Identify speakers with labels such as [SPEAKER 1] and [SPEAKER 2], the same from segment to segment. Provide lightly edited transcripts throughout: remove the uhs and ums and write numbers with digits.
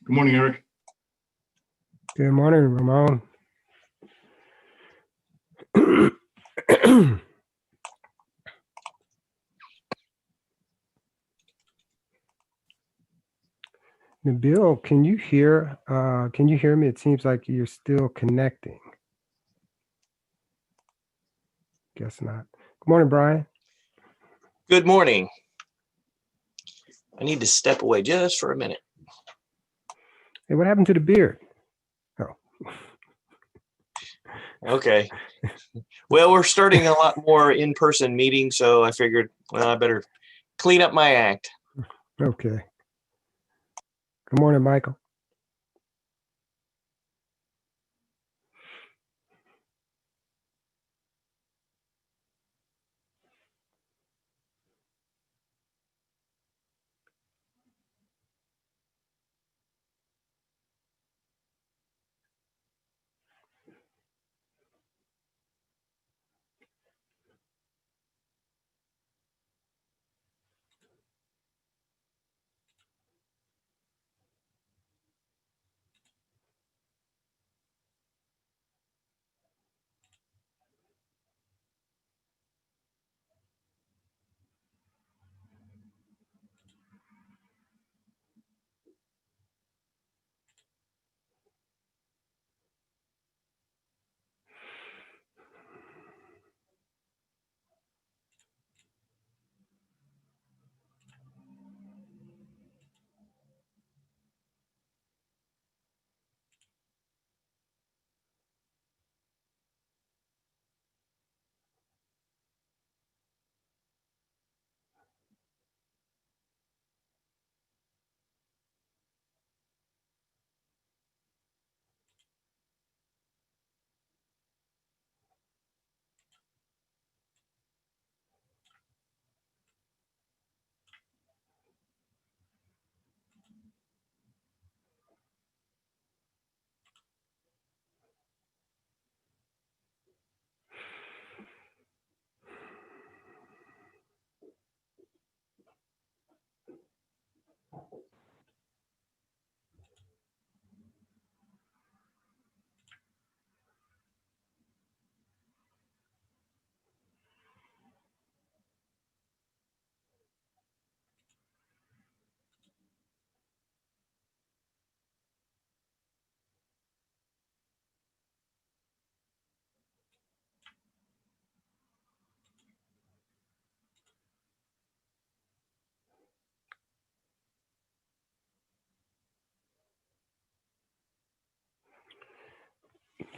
[SPEAKER 1] Good morning, Eric.
[SPEAKER 2] Good morning, Ramon. Nabil, can you hear me? It seems like you're still connecting. Guess not. Good morning, Brian.
[SPEAKER 3] Good morning. I need to step away just for a minute.
[SPEAKER 2] Hey, what happened to the beard? Oh.
[SPEAKER 3] Okay. Well, we're starting a lot more in-person meetings, so I figured, well, I better clean up my act.
[SPEAKER 2] Okay. Good morning, Michael.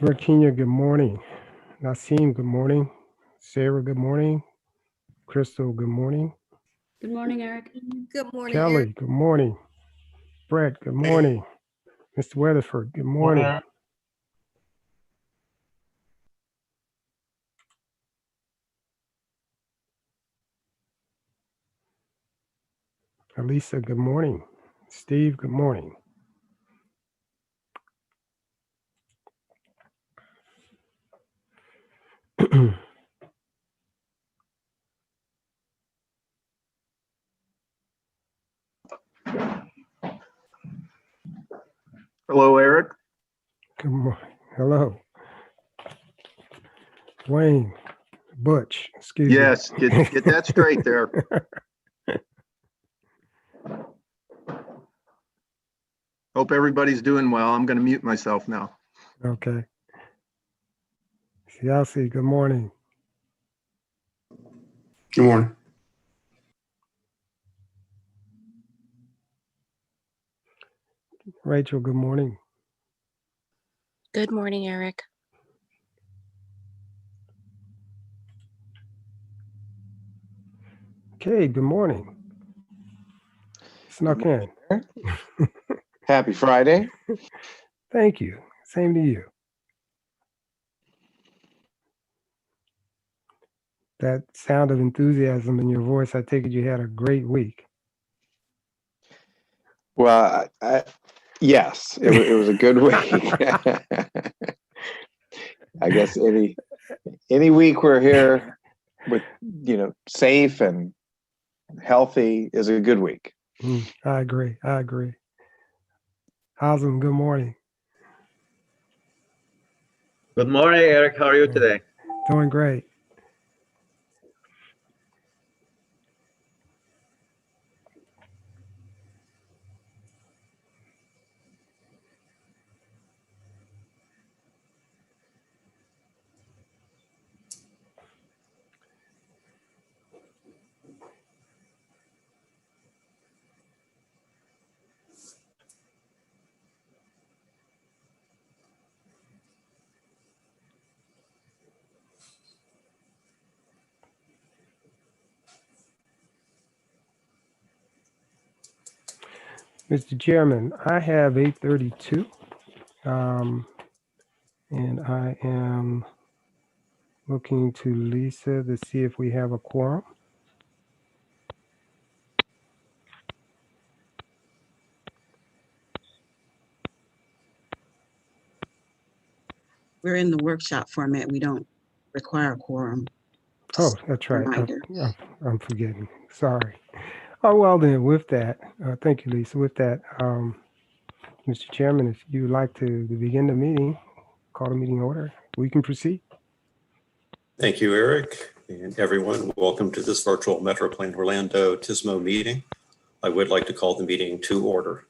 [SPEAKER 2] Virginia, good morning. Nasim, good morning. Sarah, good morning. Crystal, good morning.
[SPEAKER 4] Good morning, Eric.
[SPEAKER 5] Good morning,
[SPEAKER 2] Kelly,
[SPEAKER 5] Eric.
[SPEAKER 2] good morning. Brett, good morning. Mr. Weatherford, good morning. Elisa, good morning. Steve, good morning.
[SPEAKER 6] Hello, Eric.
[SPEAKER 2] Good morning. Hello. Wayne, Butch, excuse me.
[SPEAKER 6] Yes, get that straight there. Hope everybody's doing well. I'm going to mute myself now.
[SPEAKER 2] Okay. Siasi, good morning.
[SPEAKER 1] Good morning.
[SPEAKER 2] Rachel, good morning.
[SPEAKER 7] Good morning, Eric.
[SPEAKER 2] Okay, good morning. Snuck in.
[SPEAKER 8] Happy Friday.
[SPEAKER 2] Thank you. Same to you. That sound of enthusiasm in your voice, I take it you had a great week.
[SPEAKER 8] Well, yes, it was a good week. I guess any week we're here with, safe and healthy is a good week.
[SPEAKER 2] I agree. Awesome. Good morning.
[SPEAKER 1] Good morning, Eric. How are you today?
[SPEAKER 2] Doing great. Mr. Chairman, I have 8:32, and I am looking to Lisa to see if we have a quorum.
[SPEAKER 4] We're in the workshop format. We don't require a quorum.
[SPEAKER 2] Oh,
[SPEAKER 4] Just
[SPEAKER 2] that's
[SPEAKER 4] a
[SPEAKER 2] right.
[SPEAKER 4] reminder.
[SPEAKER 2] I'm forgetting. Sorry. Oh, well then, with that, thank you, Lisa. With that, Mr. Chairman, if you would like to begin the meeting, call the meeting order, we can proceed.
[SPEAKER 5] Thank you, Eric, and everyone. Welcome to this virtual MetroPlan Orlando TSMO meeting. I would like to call the meeting to order.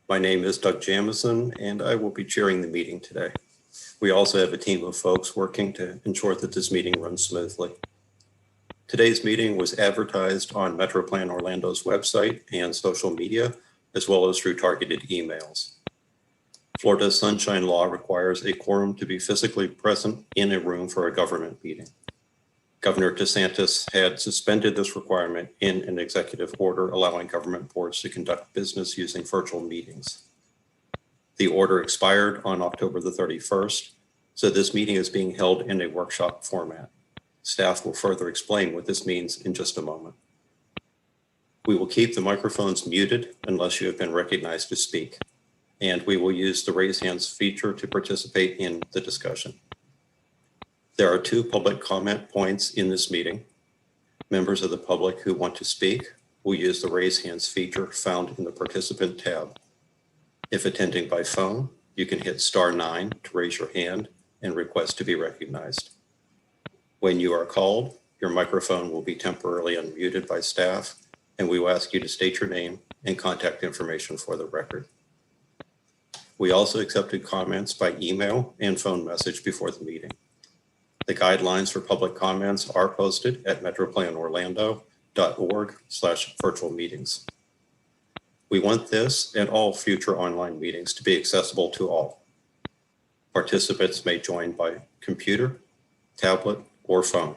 [SPEAKER 5] My name is Doug Jamison, and I will be chairing the meeting today. We also have a team of folks working to ensure that this meeting runs smoothly. Today's meeting was advertised on MetroPlan Orlando's website and social media, as well as through targeted emails. Florida's Sunshine Law requires a quorum to be physically present in a room for a government meeting. Governor DeSantis had suspended this requirement in an executive order allowing government boards to conduct business using virtual meetings. The order expired on October the 31st, so this meeting is being held in a workshop format. Staff will further explain what this means in just a moment. We will keep the microphones muted unless you have been recognized to speak, and we will use the raise hands feature to participate in the discussion. There are 2 public comment points in this meeting. Members of the public who want to speak will use the raise hands feature found in the participant tab. If attending by phone, you can hit *9 to raise your hand and request to be recognized. When you are called, your microphone will be temporarily unmuted by staff, and we will ask you to state your name and contact information for the record. We also accepted comments by email and phone message before the meeting. The guidelines for public comments are posted at metroplanorlando.org/virtual meetings. We want this and all future online meetings to be accessible to all. Participants may join by computer, tablet, or phone.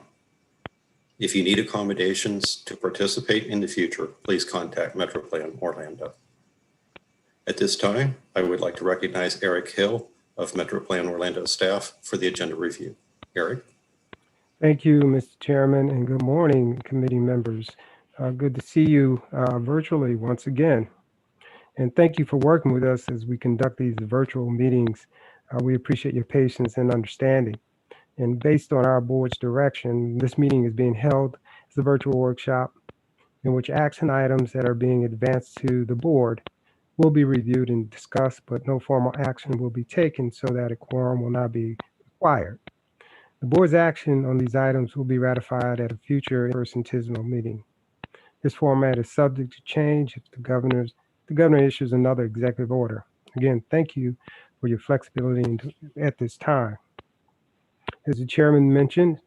[SPEAKER 5] If you need accommodations to participate in the future, please contact MetroPlan Orlando. At this time, I would like to recognize Eric Hill of MetroPlan Orlando staff for the agenda review. Eric?
[SPEAKER 2] Thank you, Mr. Chairman, and good morning, committee members. Good to see you virtually once again. And thank you for working with us as we conduct these virtual meetings. We appreciate your patience and understanding. And based on our board's direction, this meeting is being held as a virtual workshop in which action items that are being advanced to the board will be reviewed and discussed, but no formal action will be taken so that a quorum will not be required. The board's action on these items will be ratified at a future in-person TSMO meeting. This format is subject to change if the governor issues another executive order. Again, thank you for your flexibility at this time. As the chairman mentioned,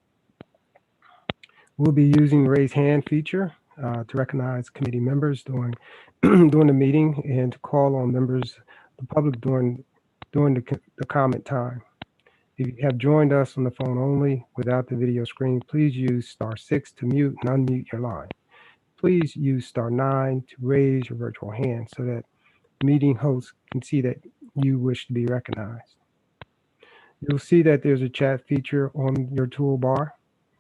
[SPEAKER 2] we'll be using the raise hand feature to recognize committee members during during the meeting and to call on members of the public during the comment time. If you have joined us on the phone only without the video screen, please use *6 to mute and unmute your line. Please use *9 to raise your virtual hand so that meeting hosts can see that you wish to be recognized. You'll see that there's a chat feature on your toolbar.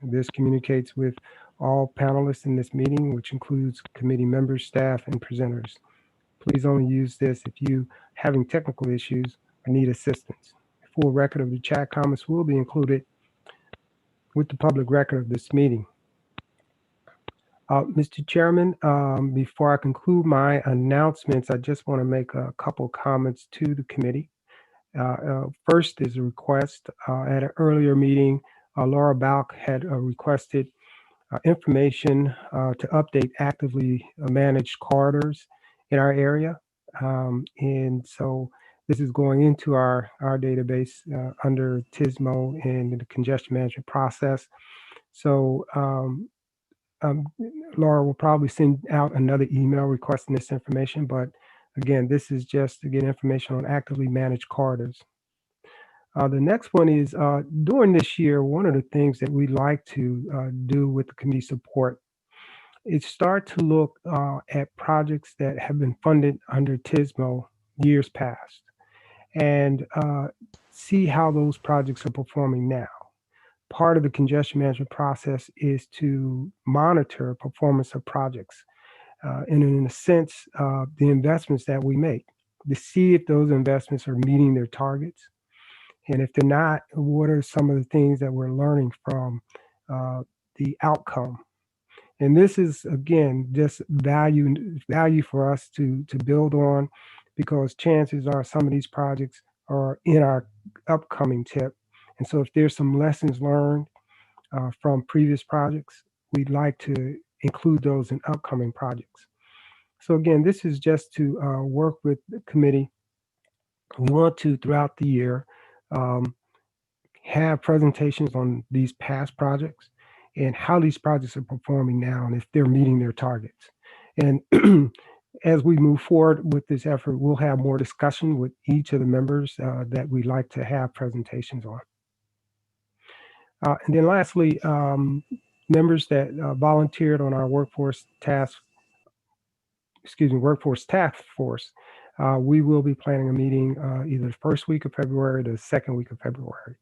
[SPEAKER 2] This communicates with all panelists in this meeting, which includes committee members, staff, and presenters. Please only use this if you are having technical issues or need assistance. A full record of the chat comments will be included with the public record of this meeting. Mr. Chairman, before I conclude my announcements, I just want to make a couple comments to the committee. First is a request. At an earlier meeting, Laura Balk had requested information to update actively managed corridors in our area. And so this is going into our database under TSMO and the congestion management process. So Laura will probably send out another email requesting this information, but again, this is just to get information on actively managed corridors. The next one is during this year, one of the things that we'd like to do with the community support is start to look at projects that have been funded under TSMO years past and see how those projects are performing now. Part of the congestion management process is to monitor performance of projects and in a sense, the investments that we make to see if those investments are meeting their targets. And if they're not, what are some of the things that we're learning from the outcome? And this is, again, just value for us to build on, because chances are some of these projects are in our upcoming tip. And so if there's some lessons learned from previous projects, we'd like to include those in upcoming projects. So again, this is just to work with the committee. We want to, throughout the year, have presentations on these past projects and how these projects are performing now and if they're meeting their targets. And as we move forward with this effort, we'll have more discussion with each of the members that we'd like to have presentations on. And then lastly, members that volunteered on our workforce task force, we will be planning a meeting either the first week of February or the second week of February.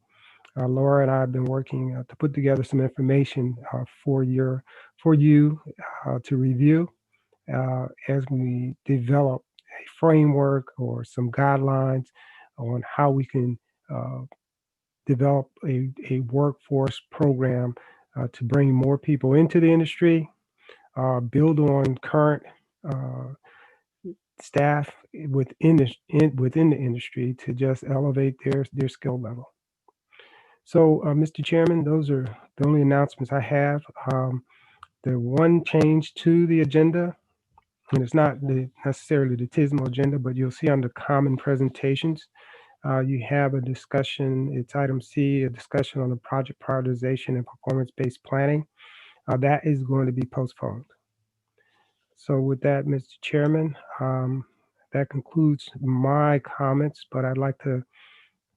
[SPEAKER 2] Laura and I have been working to put together some information for you to review as we develop a framework or some guidelines on how we can develop a workforce program to bring more people into the industry, build on current staff within the industry to just elevate their skill level. So, Mr. Chairman, those are the only announcements I have. The one change to the agenda, and it's not necessarily the TSMO agenda, but you'll see under common presentations, you have a discussion, it's item C, a discussion on the project prioritization and performance-based planning. That is going to be postponed. So with that, Mr. Chairman, that concludes my comments, but I'd like to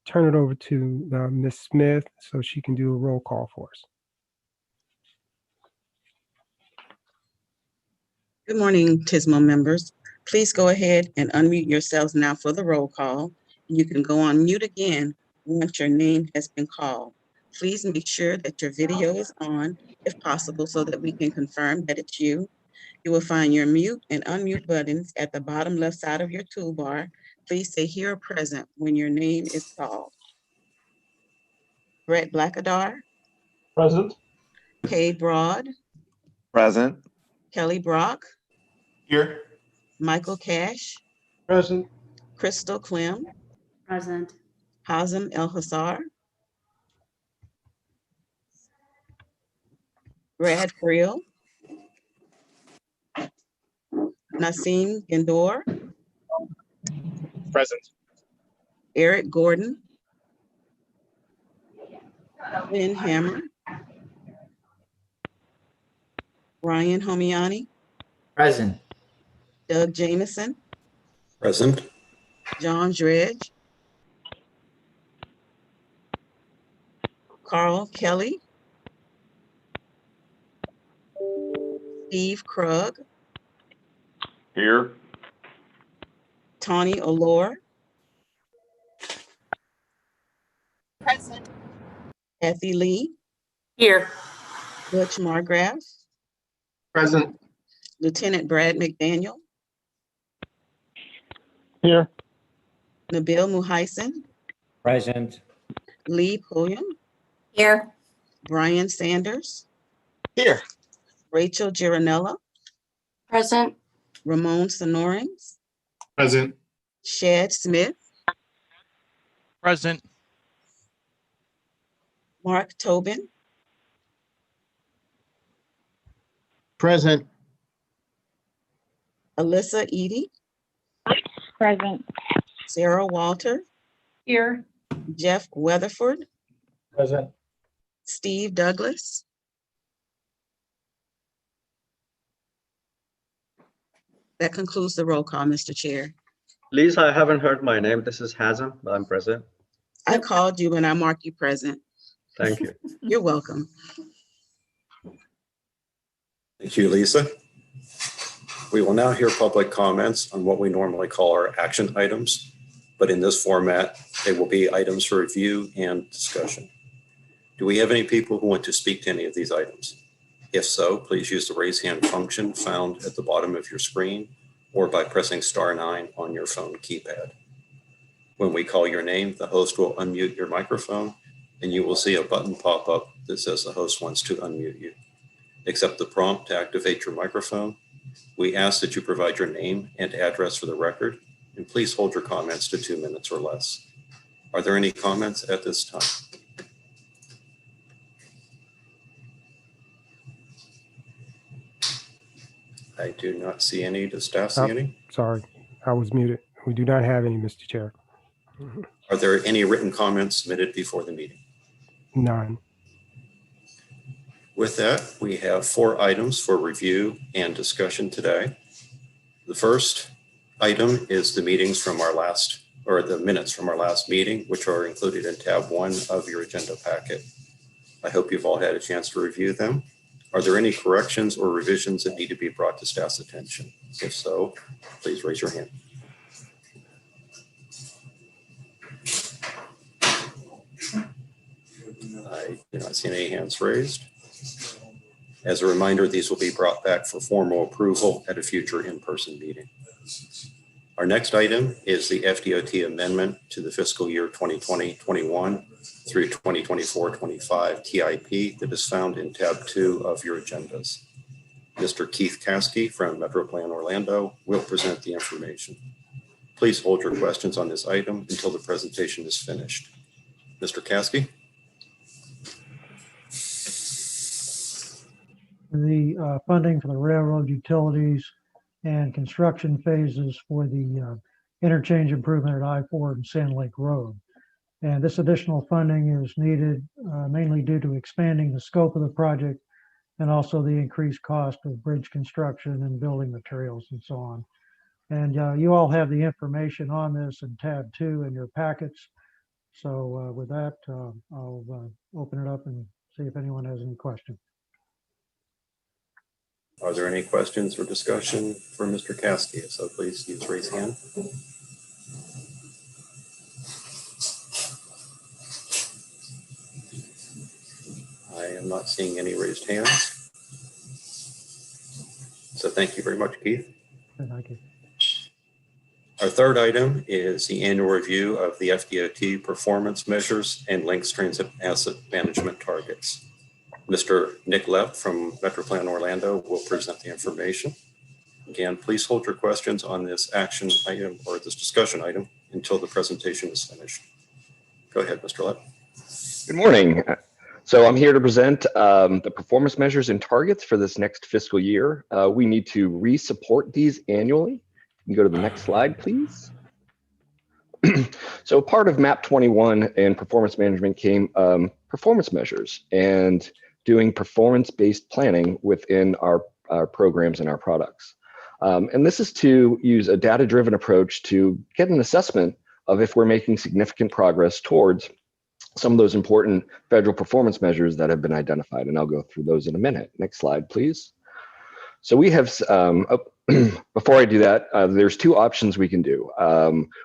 [SPEAKER 2] turn it over to Ms. Smith so she can do a roll call for us.
[SPEAKER 4] Good morning, TSMO members. Please go ahead and unmute yourselves now for the roll call. You can go on mute again once your name has been called. Please make sure that your video is on, if possible, so that we can confirm that it's you. You will find your mute and unmute buttons at the bottom left side of your toolbar. Please say here or present when your name is called. Brett Blackadar.
[SPEAKER 9] Present.
[SPEAKER 4] Kay Broad.
[SPEAKER 8] Present.
[SPEAKER 4] Kelly Brock.
[SPEAKER 3] Here.
[SPEAKER 4] Michael Cash.
[SPEAKER 9] Present.
[SPEAKER 4] Crystal Clem.
[SPEAKER 10] Present.
[SPEAKER 4] Hazem El Hassar. Brad Friel. Nasim Gendor.
[SPEAKER 9] Present.
[SPEAKER 4] Eric Gordon. Ben Hammer. Ryan Homiani.
[SPEAKER 11] Present.
[SPEAKER 4] Doug Jameson.
[SPEAKER 5] Present.
[SPEAKER 4] John Dredge. Carl Kelly. Steve Krug.
[SPEAKER 9] Here.
[SPEAKER 4] Tawny Allure.
[SPEAKER 10] Present.
[SPEAKER 4] Kathy Lee.
[SPEAKER 10] Here.
[SPEAKER 4] Butch Margraff.
[SPEAKER 9] Present.
[SPEAKER 4] Lieutenant Brad McDaniel.
[SPEAKER 9] Here.
[SPEAKER 4] Nabil Muhaisen.
[SPEAKER 11] Present.
[SPEAKER 4] Lee Pulliam.
[SPEAKER 10] Here.
[SPEAKER 4] Brian Sanders.
[SPEAKER 3] Here.
[SPEAKER 4] Rachel Giranella,
[SPEAKER 10] Present.
[SPEAKER 4] Ramon Sonorings,
[SPEAKER 9] Present.
[SPEAKER 4] Shad Smith,
[SPEAKER 12] Present.
[SPEAKER 4] Mark Tobin,
[SPEAKER 9] Present.
[SPEAKER 4] Alyssa Edie,
[SPEAKER 10] Present.
[SPEAKER 4] Sarah Walter,
[SPEAKER 10] Here.
[SPEAKER 4] Jeff Weatherford,
[SPEAKER 9] Present.
[SPEAKER 4] Steve Douglas. That concludes the roll call, Mr. Chair.
[SPEAKER 1] Lisa, I haven't heard my name. This is Hazem, but I'm present.
[SPEAKER 4] I called you and I marked you present.
[SPEAKER 1] Thank you.
[SPEAKER 4] You're welcome.
[SPEAKER 5] Thank you, Lisa. We will now hear public comments on what we normally call our action items, but in this format, they will be items for review and discussion. Do we have any people who want to speak to any of these items? If so, please use the raise hand function found at the bottom of your screen or by pressing *9 on your phone keypad. When we call your name, the host will unmute your microphone and you will see a button pop up that says the host wants to unmute you. Accept the prompt to activate your microphone. We ask that you provide your name and address for the record, and please hold your comments to 2 minutes or less. Are there any comments at this time? I do not see any. Does staff see any?
[SPEAKER 2] Sorry, I was muted. We do not have any, Mr. Chair.
[SPEAKER 5] Are there any written comments submitted before the meeting?
[SPEAKER 2] None.
[SPEAKER 5] With that, we have 4 items for review and discussion today. The first item is the minutes from our last meeting, which are included in tab 1 of your agenda packet. I hope you've all had a chance to review them. Are there any corrections or revisions that need to be brought to staff's attention? If so, please raise your hand. I do not see any hands raised. As a reminder, these will be brought back for formal approval at a future in-person meeting. Our next item is the FDOT amendment to the fiscal year 2020-21 through 2024-25 TIP that is found in tab 2 of your agendas. Mr. Keith Caskey from MetroPlan Orlando will present the information. Please hold your questions on this item until the presentation is finished. Mr. Caskey?
[SPEAKER 13] The funding for the railroad utilities and construction phases for the interchange improvement at I-4 and Sand Lake Road. And this additional funding is needed mainly due to expanding the scope of the project and also the increased cost of bridge construction and building materials and so on. And you all have the information on this in tab 2 in your packets. So with that, I'll open it up and see if anyone has any questions.
[SPEAKER 5] Are there any questions or discussion for Mr. Caskey? If so, please use raise hand. I am not seeing any raised hands. So thank you very much, Keith.
[SPEAKER 13] Thank you.
[SPEAKER 5] Our third item is the annual review of the FDOT performance measures and links transit asset management targets. Mr. Nick Lepp from MetroPlan Orlando will present the information. Again, please hold your questions on this action item or this discussion item until the presentation is finished. Go ahead, Mr. Lepp.
[SPEAKER 14] Good morning. So I'm here to present the performance measures and targets for this next fiscal year. We need to re-support these annually. You can go to the next slide, please. So part of MAP 21 and performance management came performance measures and doing performance-based planning within our programs and our products. And this is to use a data-driven approach to get an assessment of if we're making significant progress towards some of those important federal performance measures that have been identified. And I'll go through those in a minute. Next slide, please. So we have, before I do that, there's 2 options we can do.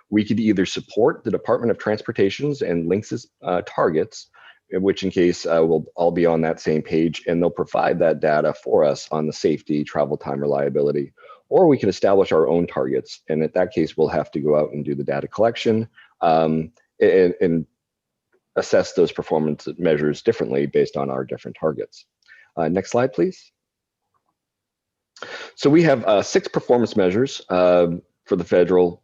[SPEAKER 14] We could either support the Department of Transportation's and Links' targets, in which in case we'll all be on that same page and they'll provide that data for us on the safety, travel time, reliability, or we can establish our own targets. And at that case, we'll have to go out and do the data collection and assess those performance measures differently based on our different targets. Next slide, please. So we have 6 performance measures for the federal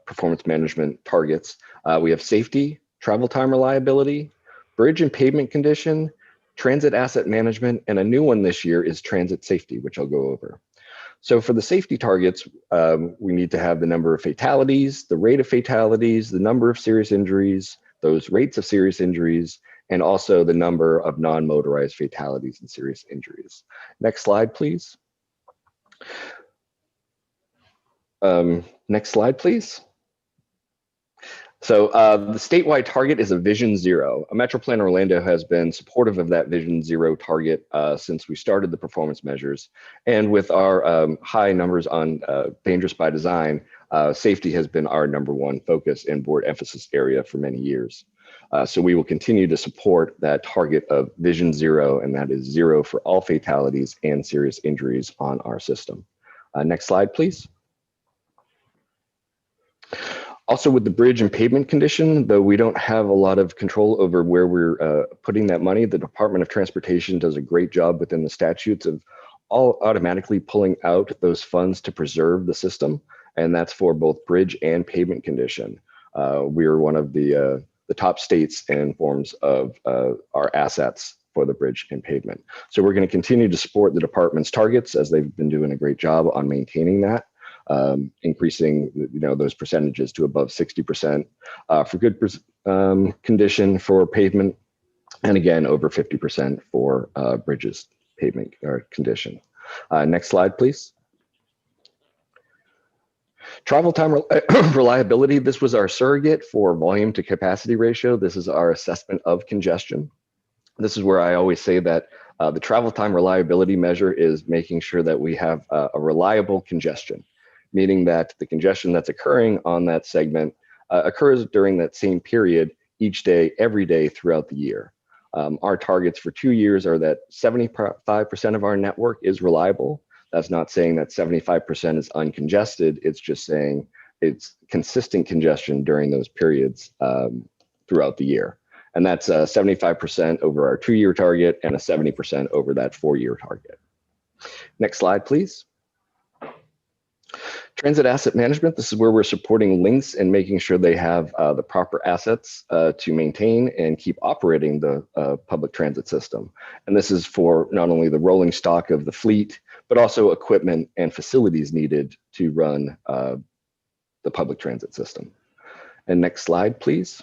[SPEAKER 14] performance management targets. We have safety, travel time reliability, bridge and pavement condition, transit asset management, and a new one this year is transit safety, which I'll go over. So for the safety targets, we need to have the number of fatalities, the rate of fatalities, the number of serious injuries, those rates of serious injuries, and also the number of non-motorized fatalities and serious injuries. Next slide, please. Next slide, please. So the statewide target is a Vision Zero. MetroPlan Orlando has been supportive of that Vision Zero target since we started the performance measures. And with our high numbers on dangerous by design, safety has been our #1 focus and board emphasis area for many years. So we will continue to support that target of Vision Zero, and that is 0 for all fatalities and serious injuries on our system. Next slide, please. Also with the bridge and pavement condition, though we don't have a lot of control over where we're putting that money, the Department of Transportation does a great job within the statutes of all automatically pulling out those funds to preserve the system. And that's for both bridge and pavement condition. We are one of the top states in forms of our assets for the bridge and pavement. So we're going to continue to support the department's targets as they've been doing a great job on maintaining that. Increasing those percentages to above 60% for good condition for pavement, and again over 50% for bridges pavement or condition. Next slide, please. Travel time reliability. This was our surrogate for volume to capacity ratio. This is our assessment of congestion. This is where I always say that the travel time reliability measure is making sure that we have a reliable congestion, meaning that the congestion that's occurring on that segment occurs during that same period each day, every day throughout the year. Our targets for 2 years are that 75% of our network is reliable. That's not saying that 75% is uncongested. It's just saying it's consistent congestion during those periods throughout the year. And that's 75% over our 2-year target and a 70% over that 4-year target. Next slide, please. Transit asset management, this is where we're supporting links and making sure they have the proper assets to maintain and keep operating the public transit system. And this is for not only the rolling stock of the fleet, but also equipment and facilities needed to run the public transit system. And next slide, please.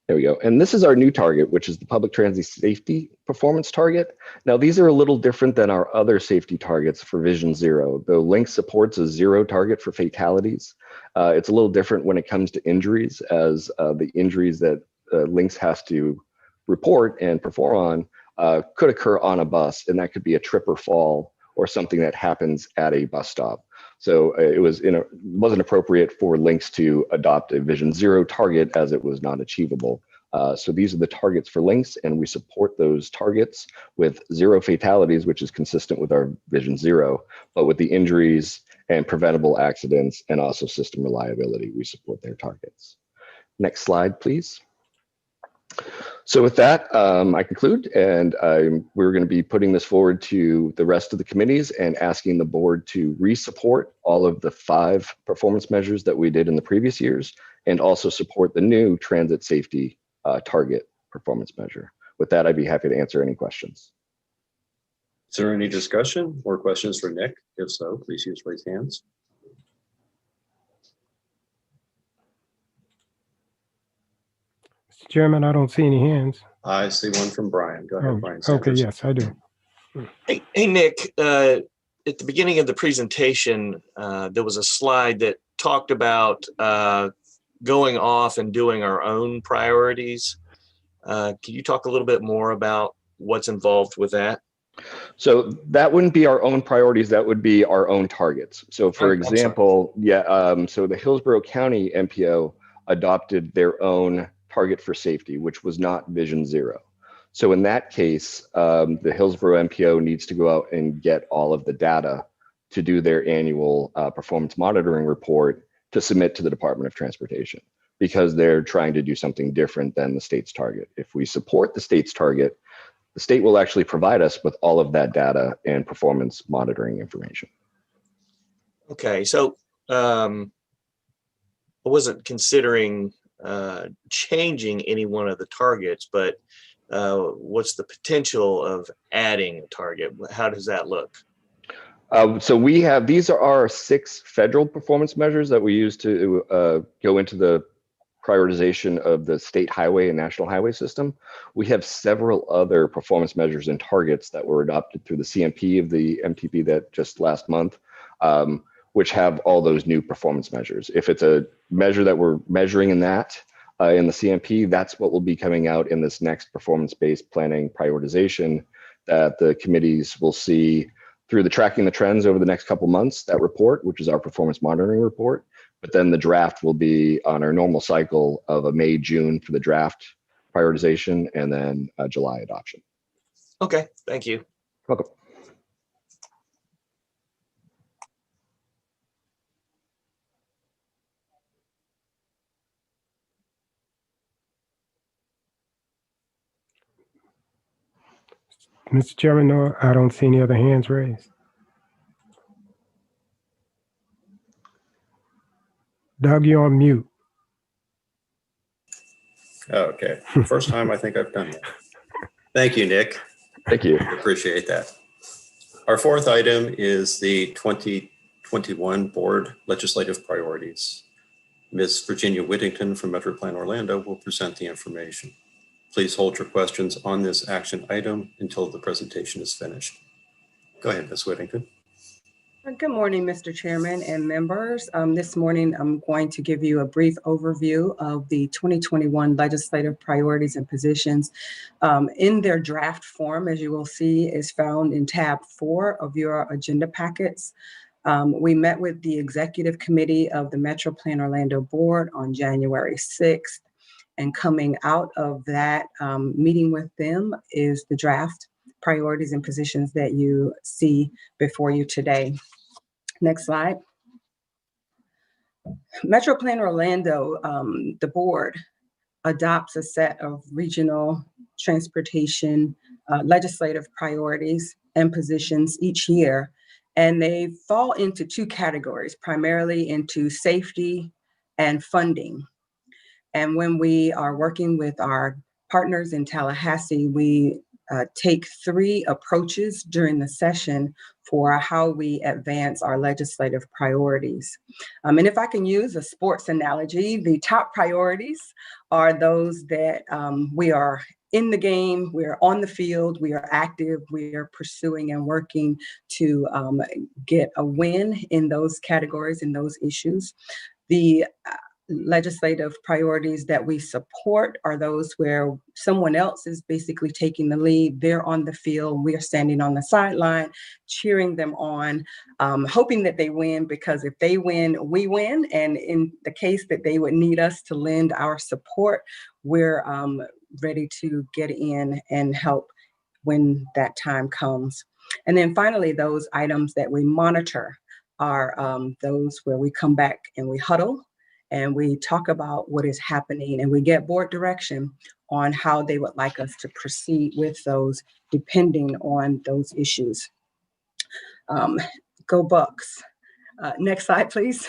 [SPEAKER 14] There we go. And this is our new target, which is the public transit safety performance target. Now, these are a little different than our other safety targets for Vision Zero. Though Link supports a 0 target for fatalities, it's a little different when it comes to injuries, as the injuries that Links has to report and perform on could occur on a bus, and that could be a trip or fall or something that happens at a bus stop. So it wasn't appropriate for Links to adopt a Vision Zero target as it was not achievable. So these are the targets for Links, and we support those targets with 0 fatalities, which is consistent with our Vision Zero, but with the injuries and preventable accidents and also system reliability, we support their targets. Next slide, please. So with that, I conclude, and we're going to be putting this forward to the rest of the committees and asking the board to re-support all of the 5 performance measures that we did in the previous years, and also support the new transit safety target performance measure. With that, I'd be happy to answer any questions.
[SPEAKER 5] Is there any discussion or questions for Nick? If so, please use raise hands.
[SPEAKER 2] Mr. Chairman, I don't see any hands.
[SPEAKER 5] I see one from Brian. Go ahead, Brian
[SPEAKER 2] Okay,
[SPEAKER 5] Sanders.
[SPEAKER 2] yes, I do.
[SPEAKER 3] Hey, Nick, at the beginning of the presentation, there was a slide that talked about going off and doing our own priorities. Can you talk a little bit more about what's involved with that?
[SPEAKER 14] So that wouldn't be our own priorities, that would be our own targets. So for example, so the Hillsborough County MPO adopted their own target for safety, which was not Vision Zero. So in that case, the Hillsborough MPO needs to go out and get all of the data to do their annual performance monitoring report to submit to the Department of Transportation. because they're trying to do something different than the state's target. If we support the state's target, the state will actually provide us with all of that data and performance monitoring information.
[SPEAKER 3] Okay, so I wasn't considering changing any one of the targets, but what's the potential of adding a target? How does that look?
[SPEAKER 14] So we have, these are our 6 federal performance measures that we use to go into the prioritization of the state highway and national highway system. We have several other performance measures and targets that were adopted through the CMP of the MTP that just last month, which have all those new performance measures. If it's a measure that we're measuring in that, in the CMP, that's what will be coming out in this next performance-based planning prioritization that the committees will see through the tracking the trends over the next couple months, that report, which is our performance monitoring report. But then the draft will be on our normal cycle of a May, June for the draft prioritization, and then July adoption.
[SPEAKER 3] Okay, thank you.
[SPEAKER 14] Welcome.
[SPEAKER 2] Mr. Chairman, no, I don't see any other hands raised. Doug, you're on mute.
[SPEAKER 5] Okay, first time I think I've done that. Thank you, Nick.
[SPEAKER 14] Thank you.
[SPEAKER 5] Appreciate that. Our 4th item is the 2021 Board Legislative Priorities. Ms. Virginia Whittington from MetroPlan Orlando will present the information. Please hold your questions on this action item until the presentation is finished. Go ahead, Ms. Whittington.
[SPEAKER 12] Good morning, Mr. Chairman and members. This morning, I'm going to give you a brief overview of the 2021 legislative priorities and positions. In their draft form, as you will see, is found in tab 4 of your agenda packets. We met with the executive committee of the MetroPlan Orlando board on January 6th. And coming out of that meeting with them is the draft priorities and positions that you see before you today. Next slide. MetroPlan Orlando, the board, adopts a set of regional transportation legislative priorities and positions each year. And they fall into 2 categories, primarily into safety and funding. And when we are working with our partners in Tallahassee, we take 3 approaches during the session for how we advance our legislative priorities. And if I can use a sports analogy, the top priorities are those that we are in the game, we're on the field, we are active, we are pursuing and working to get a win in those categories, in those issues. The legislative priorities that we support are those where someone else is basically taking the lead. They're on the field. We are standing on the sideline, cheering them on, hoping that they win, because if they win, we win. And in the case that they would need us to lend our support, we're ready to get in and help when that time comes. And then finally, those items that we monitor are those where we come back and we huddle and we talk about what is happening, and we get board direction on how they would like us to proceed with those, depending on those issues. Go Bucks. Next slide, please.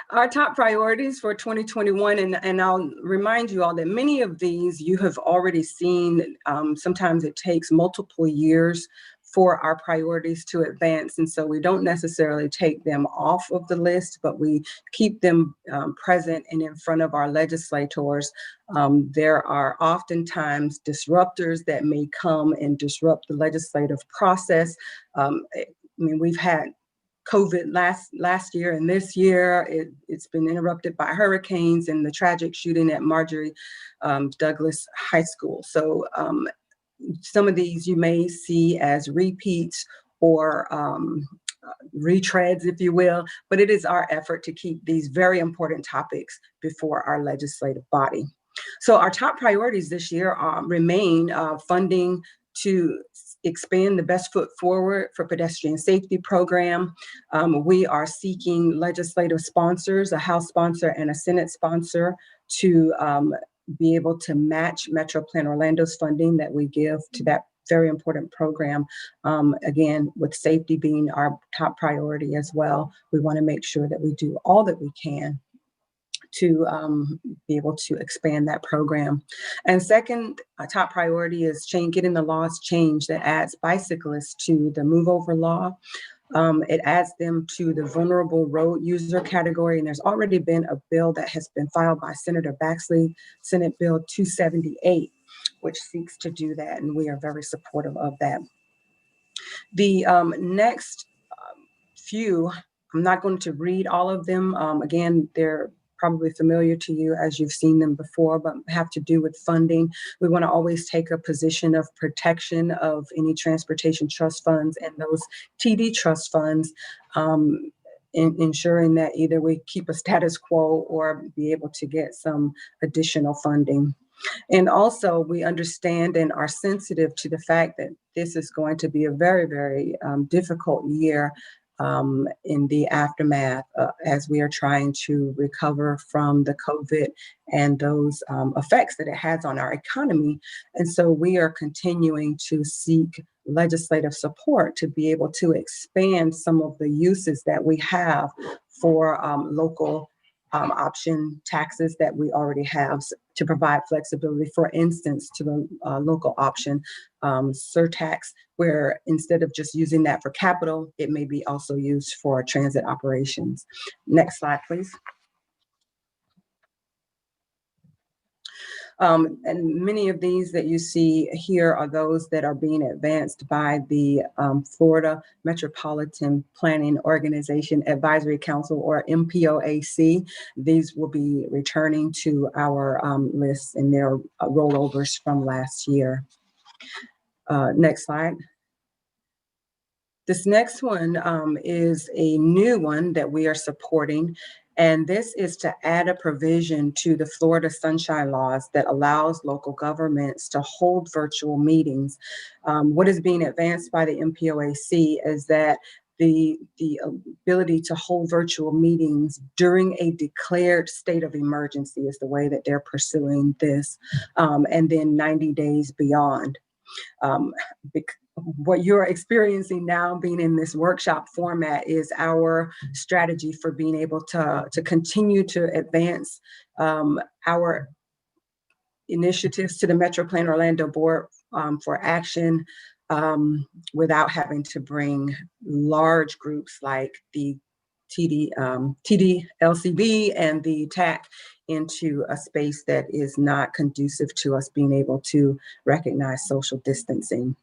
[SPEAKER 12] Our top priorities for 2021, and I'll remind you all that many of these you have already seen. Sometimes it takes multiple years for our priorities to advance. And so we don't necessarily take them off of the list, but we keep them present and in front of our legislators. There are oftentimes disruptors that may come and disrupt the legislative process. I mean, we've had COVID last year and this year. It's been interrupted by hurricanes and the tragic shooting at Marjorie Douglas High School. So some of these you may see as repeats or retreads, if you will, but it is our effort to keep these very important topics before our legislative body. So our top priorities this year remain funding to expand the Best Foot Forward for Pedestrian Safety Program. We are seeking legislative sponsors, a House sponsor and a Senate sponsor, to be able to match MetroPlan Orlando's funding that we give to that very important program. Again, with safety being our top priority as well, we want to make sure that we do all that we can to be able to expand that program. And second, top priority is getting the laws changed that adds bicyclists to the move over law. It adds them to the vulnerable road user category. And there's already been a bill that has been filed by Senator Baxley, Senate Bill 278, which seeks to do that. And we are very supportive of that. The next few, I'm not going to read all of them. Again, they're probably familiar to you as you've seen them before, but have to do with funding. We want to always take a position of protection of any transportation trust funds and those TD trust funds, ensuring that either we keep a status quo or be able to get some additional funding. And also, we understand and are sensitive to the fact that this is going to be a very, very difficult year in the aftermath as we are trying to recover from the COVID and those effects that it has on our economy. And so we are continuing to seek legislative support to be able to expand some of the uses that we have for local option taxes that we already have to provide flexibility, for instance, to the local option surtax, where instead of just using that for capital, it may be also used for transit operations. Next slide, please. And many of these that you see here are those that are being advanced by the Florida Metropolitan Planning Organization Advisory Council, or MPOAC. These will be returning to our list in their rollovers from last year. Next slide. This next one is a new one that we are supporting, and this is to add a provision to the Florida Sunshine Laws that allows local governments to hold virtual meetings. What is being advanced by the MPOAC is that the ability to hold virtual meetings during a declared state of emergency is the way that they're pursuing this, and then 90 days beyond. What you're experiencing now, being in this workshop format, is our strategy for being able to continue to advance our initiatives to the MetroPlan Orlando Board for action without having to bring large groups like the TDLCB and the TAC into a space that is not conducive to us being able to recognize social distancing.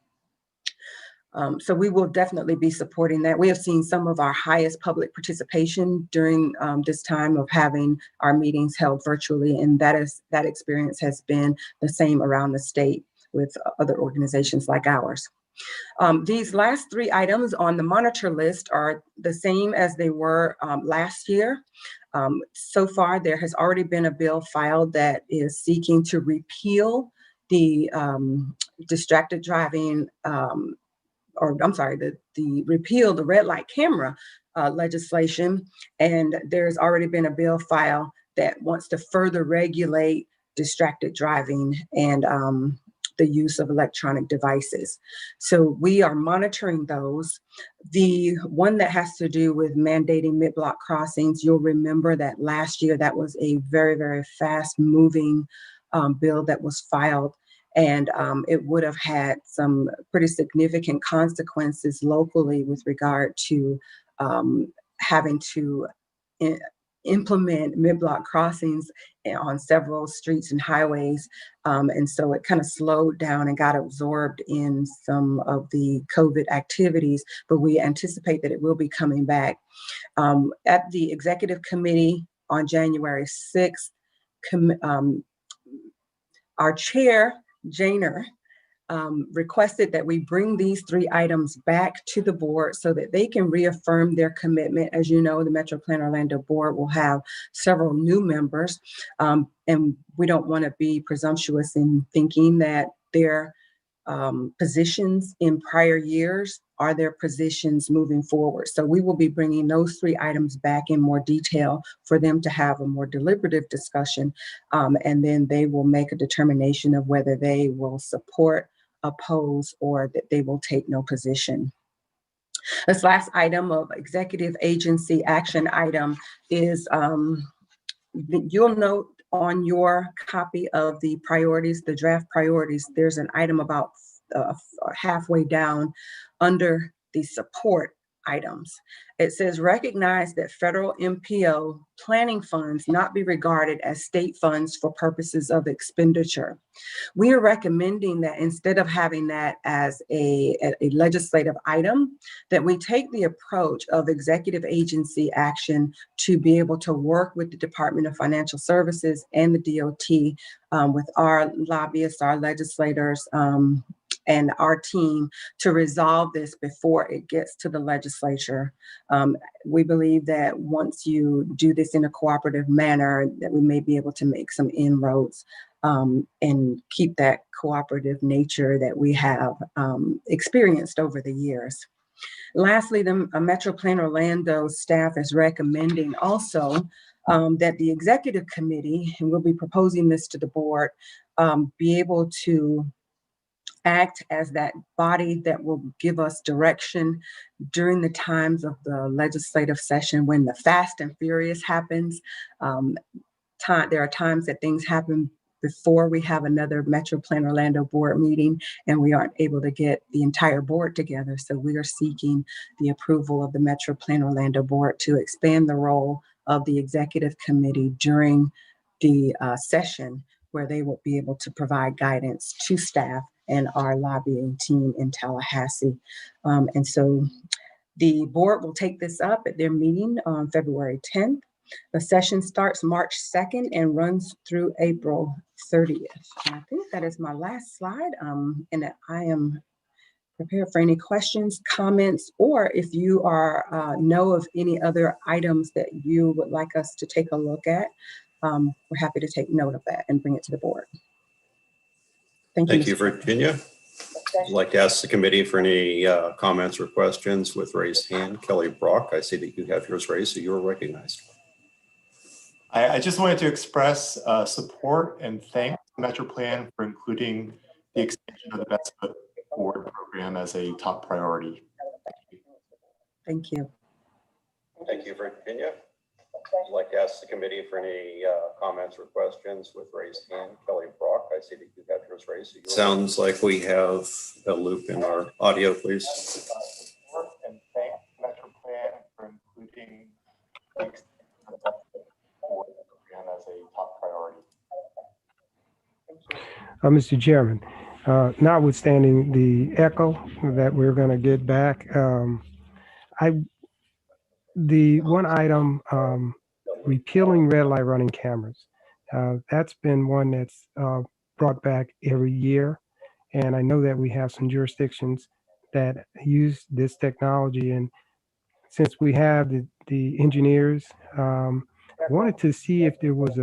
[SPEAKER 12] So we will definitely be supporting that. We have seen some of our highest public participation during this time of having our meetings held virtually, and that experience has been the same around the state with other organizations like ours. These last three items on the monitor list are the same as they were last year. So far, there has already been a bill filed that is seeking to repeal the distracted driving repeal the red light camera legislation. And there's already been a bill filed that wants to further regulate distracted driving and the use of electronic devices. So we are monitoring those. The one that has to do with mandating mid-block crossings, you'll remember that last year that was a very, very fast moving bill that was filed. And it would have had some pretty significant consequences locally with regard to having to implement mid-block crossings on several streets and highways. And so it kind of slowed down and got absorbed in some of the COVID activities, but we anticipate that it will be coming back. At the executive committee on January 6th, our chair, Janer, requested that we bring these three items back to the board so that they can reaffirm their commitment. As you know, the MetroPlan Orlando board will have several new members, and we don't want to be presumptuous in thinking that their positions in prior years? Are there positions moving forward? So we will be bringing those 3 items back in more detail for them to have a more deliberative discussion. And then they will make a determination of whether they will support, oppose, or that they will take no position. This last item of executive agency action item is, you'll note on your copy of the priorities, the draft priorities, there's an item about halfway down under the support items. It says, recognize that federal MPO planning funds not be regarded as state funds for purposes of expenditure. We are recommending that instead of having that as a legislative item, that we take the approach of executive agency action to be able to work with the Department of Financial Services and the DOT, with our lobbyists, our legislators, and our team to resolve this before it gets to the legislature. We believe that once you do this in a cooperative manner, that we may be able to make some inroads and keep that cooperative nature that we have experienced over the years. Lastly, the MetroPlan Orlando staff is recommending also that the executive committee, and we'll be proposing this to the board, be able to act as that body that will give us direction during the times of the legislative session when the fast and furious happens. There are times that things happen before we have another MetroPlan Orlando board meeting and we aren't able to get the entire board together. So we are seeking the approval of the MetroPlan Orlando board to expand the role of the executive committee during the session, where they will be able to provide guidance to staff and our lobbying team in Tallahassee. And so the board will take this up at their meeting on February 10th. The session starts March 2nd and runs through April 30th. And I think that is my last slide, and I am prepared for any questions, comments, or if you know of any other items that you would like us to take a look at, we're happy to take note of that and bring it to the board. Thank you.
[SPEAKER 5] Thank you, Virginia. I'd like to ask the committee for any comments or questions with raised hand. Kelly Brock, I see that you have yours raised, so you're recognized.
[SPEAKER 15] I just wanted to express support and thank MetroPlan for including the extension of the Best Foot Forward program as a top priority.
[SPEAKER 12] Thank you.
[SPEAKER 5] Thank you, Virginia. I'd like to ask the committee for any comments or questions with raised hand. Kelly Brock, I see that you have yours raised. So sounds like we have a loop in our audio, please.
[SPEAKER 15] Support and thank MetroPlan for including the extension of the Best Foot Forward program as a top priority.
[SPEAKER 2] Mr. Chairman, notwithstanding the echo that we're going to get back, the one item, repealing red light running cameras, that's been one that's brought back every year. And I know that we have some jurisdictions that use this technology. And since we have the engineers, I wanted to see if there was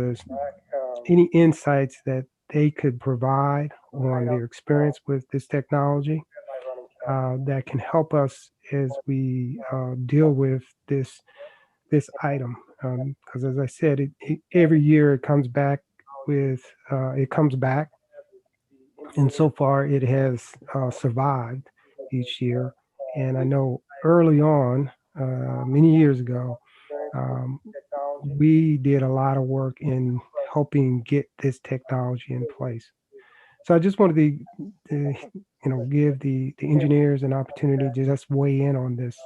[SPEAKER 2] any insights that they could provide on their experience with this technology that can help us as we deal with this item. Because as I said, every year it comes back with, and so far it has survived each year. And I know early on, many years ago, we did a lot of work in helping get this technology in place. So I just wanted to give the engineers an opportunity to just weigh in on this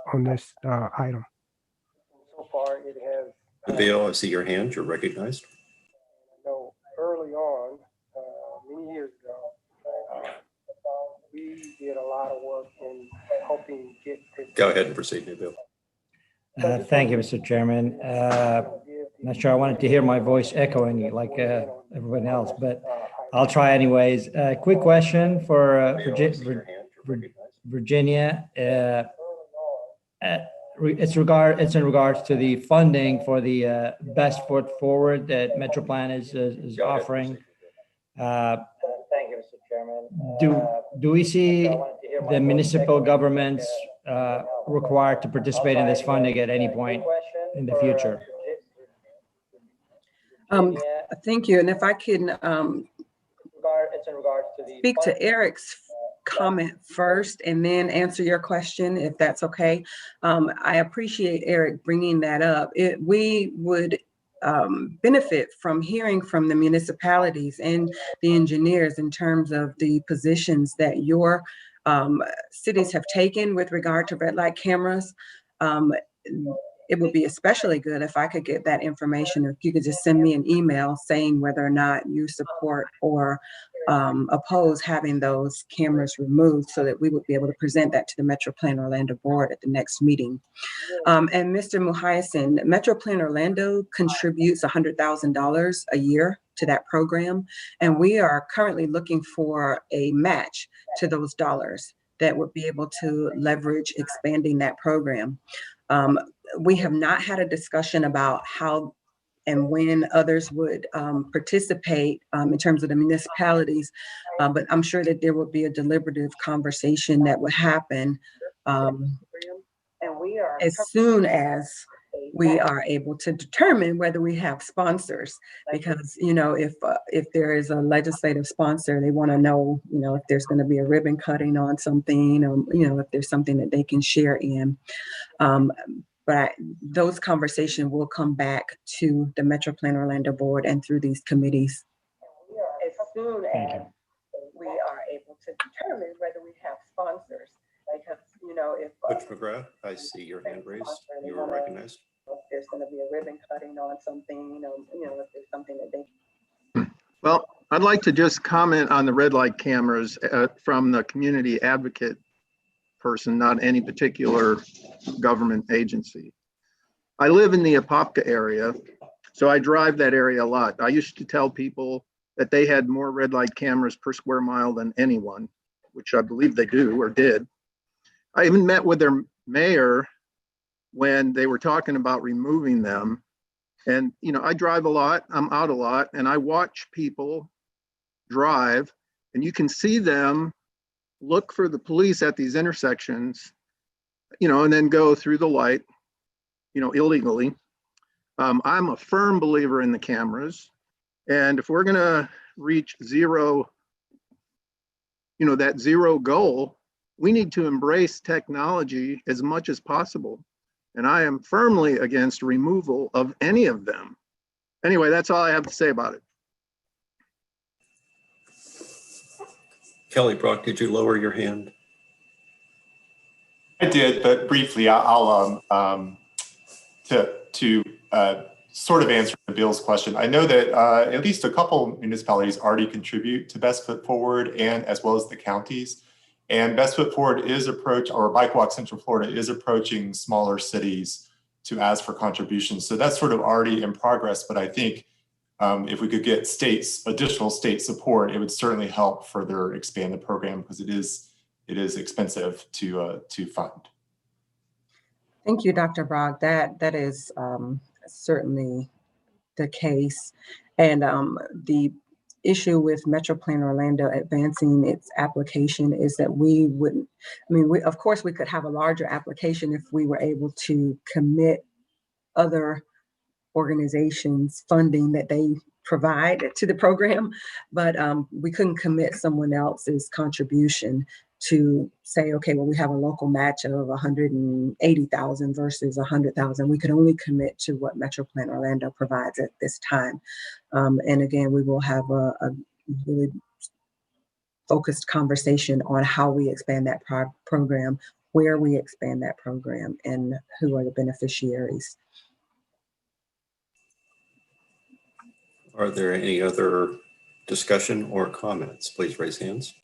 [SPEAKER 2] item. So far, it has.
[SPEAKER 5] Bill, I see your hand. You're recognized.
[SPEAKER 2] I know early on, many years ago, we did a lot of work in helping get this.
[SPEAKER 5] Go ahead and proceed, Bill.
[SPEAKER 11] Thank you, Mr. Chairman. Not sure I wanted to hear my voice echoing like everyone else, but I'll try anyways. Quick question for Virginia. It's in regards to the funding for the Best Foot Forward that MetroPlan is offering.
[SPEAKER 15] Thank you, Mr. Chairman.
[SPEAKER 11] do we see the municipal governments required to participate in this funding at any point in the future?
[SPEAKER 12] Thank you. And if I can speak to Eric's comment first and then answer your question, if that's okay. I appreciate Eric bringing that up. We would benefit from hearing from the municipalities and the engineers in terms of the positions that your cities have taken with regard to red light cameras. It would be especially good if I could get that information, or if you could just send me an email saying whether or not you support or oppose having those cameras removed, so that we would be able to present that to the MetroPlan Orlando board at the next meeting. And Mr. Muhayasin, MetroPlan Orlando contributes $100,000 a year to that program, and we are currently looking for a match to those dollars that would be able to leverage expanding that program. We have not had a discussion about how and when others would participate in terms of the municipalities, but I'm sure that there would be a deliberative conversation that would happen as soon as we are able to determine whether we have sponsors. Because, you know, if there is a legislative sponsor, they want to know, you know, if there's going to be a ribbon cutting on something, or, you know, if there's something that they can share in. But those conversations will come back to the MetroPlan Orlando board and through these committees as soon as we are able to determine whether we have sponsors. Because, you know, if
[SPEAKER 5] Coach McGrath, I see your hand raised. You are recognized.
[SPEAKER 12] If there's going to be a ribbon cutting on something, or, you know, if there's something that they.
[SPEAKER 6] Well, I'd like to just comment on the red light cameras from the community advocate person, not any particular government agency. I live in the Apopka area, so I drive that area a lot. I used to tell people that they had more red light cameras per square mile than anyone, which I believe they do or did. I even met with their mayor when they were talking about removing them. And, you know, I drive a lot, I'm out a lot, and I watch people drive, and you can see them look for the police at these intersections, you know, and then go through the light, you know, illegally. I'm a firm believer in the cameras. And if we're going to reach zero, you know, that zero goal, we need to embrace technology as much as possible. And I am firmly against removal of any of them. Anyway, that's all I have to say about it.
[SPEAKER 5] Kelly Brock, did you lower your hand?
[SPEAKER 15] I did, but briefly, I'll sort of answer Bill's question. I know that at least a couple municipalities already contribute to Best Foot Forward, and as well as the counties. And Best Foot Forward is or Bike Walk Central Florida is approaching smaller cities to ask for contributions. So that's sort of already in progress. But I think if we could get additional state support, it would certainly help further expand the program, because it is expensive to fund.
[SPEAKER 12] Thank you, Dr. Bragg. That is certainly the case. And the issue with MetroPlan Orlando advancing its application is that we wouldn't, of course we could have a larger application if we were able to commit other organizations funding that they provide to the program, but we couldn't commit someone else's contribution to say, okay, well, we have a local match of 180,000 versus 100,000. We could only commit to what MetroPlan Orlando provides at this time. And again, we will have a really focused conversation on how we expand that program, where we expand that program, and who are the beneficiaries.
[SPEAKER 5] Are there any other discussion or comments? Please raise hands.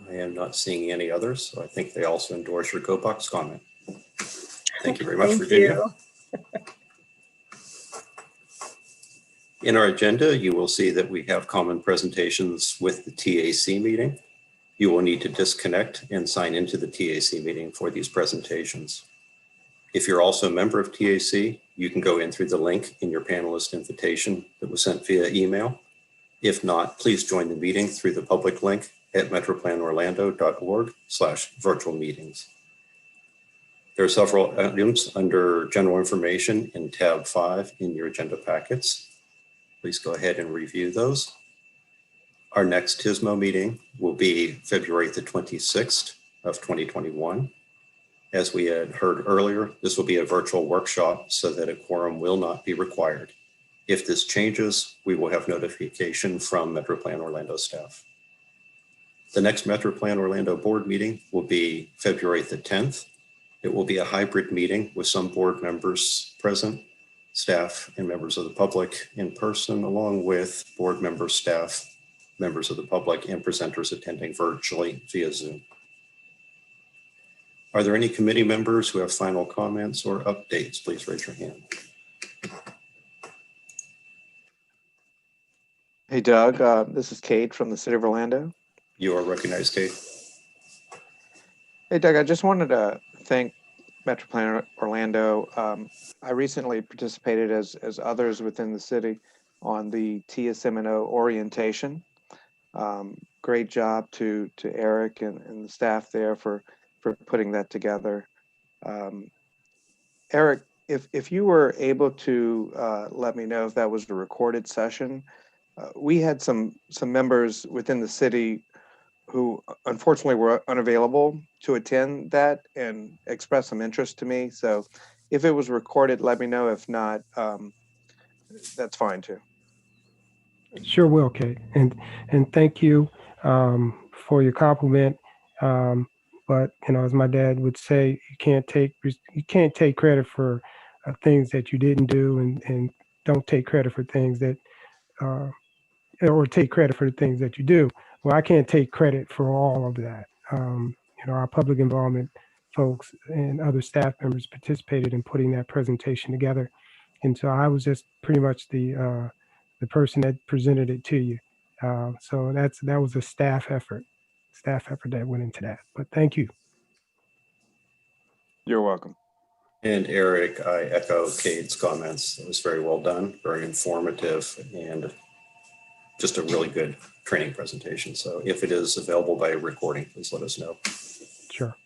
[SPEAKER 5] I am not seeing any others, so I think they also endorse your Go Bucks comment. Thank you very much, Virginia. In our agenda, you will see that we have common presentations with the TAC meeting. You will need to disconnect and sign into the TAC meeting for these presentations. If you're also a member of TAC, you can go in through the link in your panelist invitation that was sent via email. If not, please join the meeting through the public link at metroplanorlando.org/virtual meetings. There are several items under general information in tab 5 in your agenda packets. Please go ahead and review those. Our next TSMO meeting will be February the 26th of 2021. As we had heard earlier, this will be a virtual workshop so that a quorum will not be required. If this changes, we will have notification from MetroPlan Orlando staff. The next MetroPlan Orlando board meeting will be February the 10th. It will be a hybrid meeting with some board members present, staff, and members of the public in person, along with board members, staff, members of the public, and presenters attending virtually via Zoom. Are there any committee members who have final comments or updates? Please raise your hand.
[SPEAKER 8] Hey, Doug, this is Kate from the City of Orlando.
[SPEAKER 5] You are recognized, Kate.
[SPEAKER 8] Hey, Doug, I just wanted to thank MetroPlan Orlando. I recently participated, as others within the city, on the TSMO orientation. Great job to Eric and the staff there for putting that together. Eric, if you were able to let me know if that was a recorded session. We had some members within the city who unfortunately were unavailable to attend that and expressed some interest to me. So if it was recorded, let me know. If not, that's fine too.
[SPEAKER 2] Sure will, Kate. And thank you for your compliment. But as my dad would say, you can't take credit for things that you didn't do, and don't take credit for things that or take credit for the things that you do. Well, I can't take credit for all of that. Our public involvement folks and other staff members participated in putting that presentation together. And so I was just pretty much the person that presented it to you. So that was a staff effort that went into that. But thank you.
[SPEAKER 8] You're welcome.
[SPEAKER 5] And Eric, I echo Kate's comments. It was very well done, very informative, and just a really good training presentation. So if it is available by recording, please let us know.
[SPEAKER 2] Sure.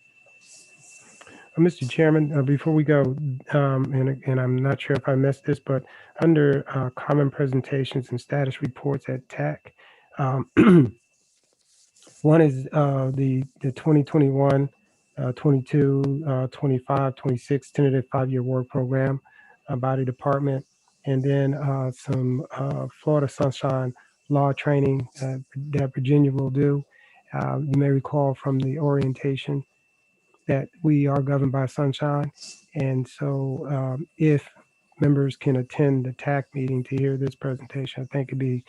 [SPEAKER 2] Mr. Chairman, before we go, and I'm not sure if I missed this, but under common presentations and status reports at TAC, one is the 2021, 22, 25, 26 tentative 5-year work program by the department, and then some Florida Sunshine Law training that Virginia will do. You may recall from the orientation that we are governed by sunshine. And so if members can attend the TAC meeting to hear this presentation, I think it'd be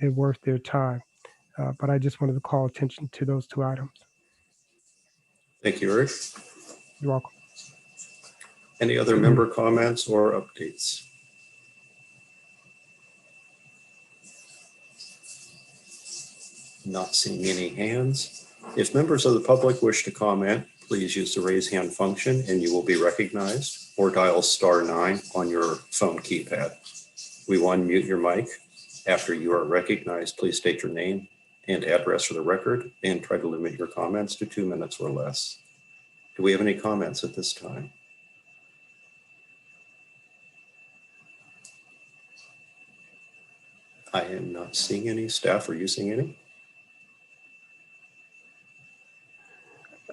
[SPEAKER 2] worth their time. But I just wanted to call attention to those 2 items.
[SPEAKER 5] Thank you, Eric.
[SPEAKER 2] You're welcome.
[SPEAKER 5] Any other member comments or updates? Not seeing any hands. If members of the public wish to comment, please use the raise hand function and you will be recognized, or dial *9 on your phone keypad. We will unmute your mic. After you are recognized, please state your name and address for the record and try to limit your comments to 2 minutes or less. Do we have any comments at this time? I am not seeing any. Staff, are you seeing any?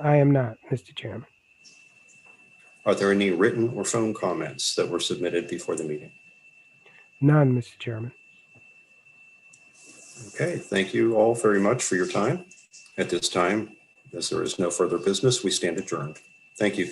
[SPEAKER 2] I am not, Mr. Chairman.
[SPEAKER 5] Are there any written or phone comments that were submitted before the meeting?
[SPEAKER 2] None, Mr. Chairman.
[SPEAKER 5] Okay, thank you all very much for your time. At this time, as there is no further business, we stand adjourned. Thank you.